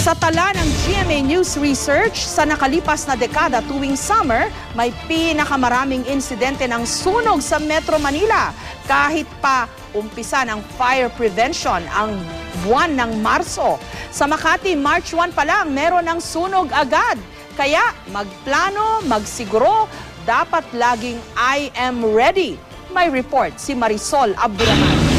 Sa tala ng GMA News Research, sa nakalipas na dekada tuwing summer, may pinakamaraming insidente ng sunog sa Metro Manila. Kahit pa umpisa ng fire prevention ang buwan ng Marso. Sa Makati, March 1 pa lang, meron ng sunog agad. Kaya magplano, magsiguro, dapat laging I am ready. May report si Marisol Abduraman.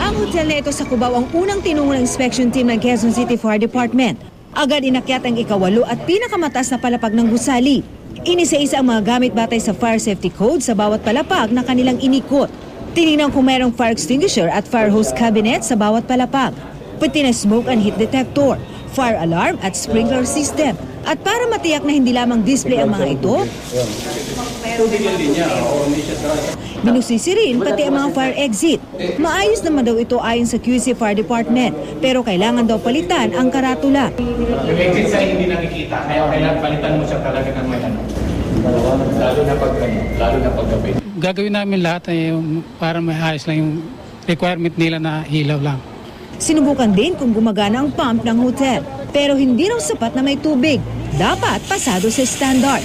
Ang hotel na ito sa Cubao ang unang tinungo ng inspection team ng Quezon City Fire Department. Agad inakyat ang ikawalo at pinakamataas na palapag ng gusali. Inisa-isa ang mga gamit batay sa fire safety code sa bawat palapag na kanilang inikot. Tinignan kung mayroong fire extinguisher at fire hose cabinet sa bawat palapag. Pati na smoke and heat detector, fire alarm at sprinkler system. At para matiyak na hindi lamang display ang mga ito, binusisi rin pati ang mga fire exit. Maayos naman daw ito ayon sa QC Fire Department, pero kailangan daw palitan ang karatula. Yung exit sa hindi nakikita, kaya kailangan palitan mo siya talaga ng may ano. Lalo na pag gabi. Gagawin namin lahat para maayos lang yung requirement nila na ilaw lang. Sinubukan din kung gumagana ang pump ng hotel, pero hindi raw sapat na may tubig. Dapat pasado sa standard.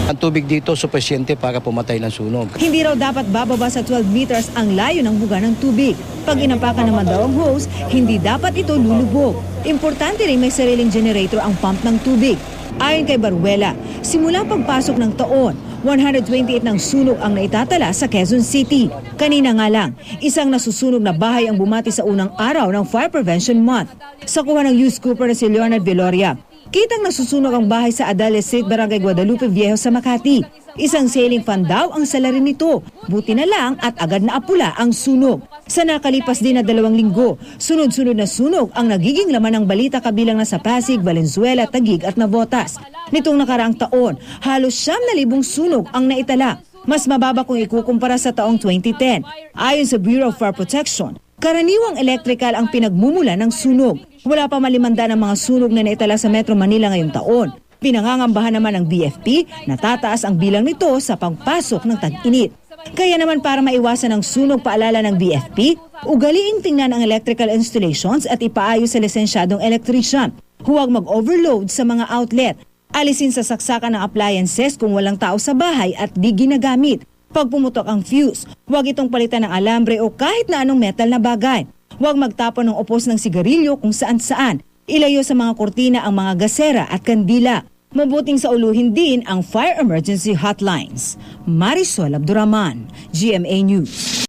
Ang tubig dito supesyente para pumatay ng sunog. Hindi raw dapat bababa sa 12 meters ang layo ng buga ng tubig. Pag inapakan naman daw ang hose, hindi dapat ito lulubog. Importante rin may sariling generator ang pump ng tubig. Ayon kay Baruela, simula pagpasok ng taon, 128 ng sunog ang naitatala sa Quezon City. Kanina nga lang, isang nasusunog na bahay ang bumati sa unang araw ng Fire Prevention Month. Sa kuha ng Youth Scooper na si Leonard Veloria, kitang nasusunog ang bahay sa Adalia Street, Barangay Guadalupe Viejo sa Makati. Isang ceiling fan daw ang salarin nito. Buti na lang at agad na apula ang sunog. Sa nakalipas din na 2 linggo, sunod-sunod na sunog ang nagiging laman ng balita kabilang na sa Pasig, Valenzuela, Taguig at Navotas. Nitong nakaraang taon, halos 9,000 sunog ang naitala. Mas mababa kung ikukumpara sa taong 2010. Ayon sa Bureau of Fire Protection, karaniwang electrical ang pinagmumula ng sunog. Wala pa malimanda ng mga sunog na naitala sa Metro Manila ngayong taon. Pinangangambahan naman ng BFP na tataas ang bilang nito sa pagpasok ng tag-init. Kaya naman para maiwasan ang sunog, paalala ng BFP, ugaliing tingnan ang electrical installations at ipaayos sa lisensyadong electrician. Huwag mag-overload sa mga outlet. Alisin sa saksakan ng appliances kung walang tao sa bahay at di ginagamit. Pag pumutok ang fuse, huwag itong palitan ng alambre o kahit na anong metal na bagay. Huwag magtapon ng upos ng sigarilyo kung saan-saan. Ilayo sa mga kurtina ang mga gasera at kandila. Mabuting sauluhin din ang fire emergency hotlines. Marisol Abduraman, GMA News.